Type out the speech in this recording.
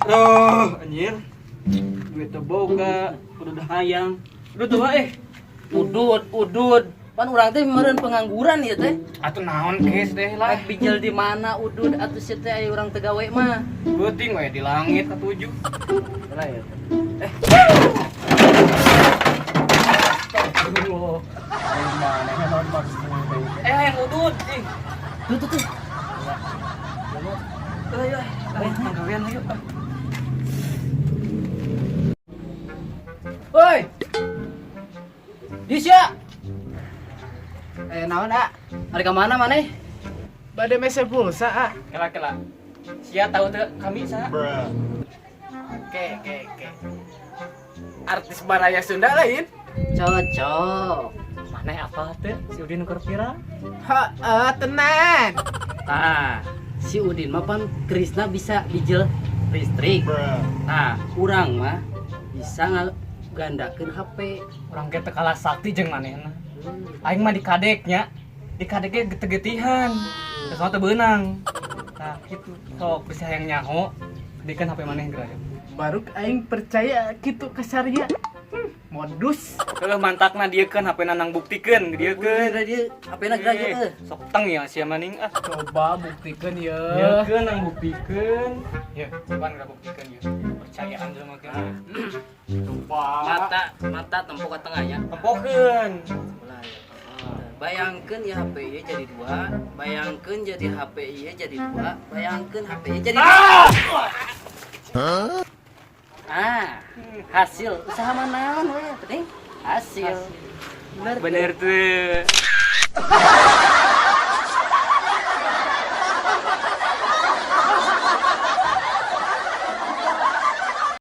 Aduh, anjir. Duit teu boga, udah hayang. Udah tua Udud. Pan urang teh meureun pengangguran ieu teh. atuh naon geus deh lah. Rek bijil di mana udud atuh sieu teh aya urang teu gawe mah. Beuting we di langit katujuh. Lah ya. Aduh. Mana naon maksudnya? Yang udud, cing. Tuh. Ayo, panggawean ayo. Woi. Disya. Naon ah? Ari ka mana maneh? Bade mese pulsa ah. Kela. Sia tahu teu kami saha? Oke. Artis Baraya Sunda lain. Cocok. Maneh apa teh? Si Udin keur viral. Tenan. Tah, si Udin mah pan Krisna bisa bijil listrik. Nah, urang mah bisa gandakeun HP. Urang ge teu kalah sakti jeung manehna. Aing mah dikadeknya. Dikadeknya getih-getihan. Terus mah teu beunang. Nah, kitu. Sok bisa yang nyaho. Dikeun HP maneh geura. Baru aing percaya kitu kasarnya. Modus. Kalau mantakna dia kan HP nanang buktikeun dia Keun keun. dia HP-na geura Sok teng ya sia maning ah. Coba buktikan ya. Ya keun nang buktikeun. Ya, pan enggak buktikeun ya. Percayaan jelema keun. Coba. Mata tempok ka tengahnya. Tempokeun. Sebelah ya. Bayangkeun ya HP ieu jadi dua, bayangkeun jadi HP ieu jadi dua, bayangkeun HP ieu jadi hasil usaha manaon we penting hasil. Bener tuh.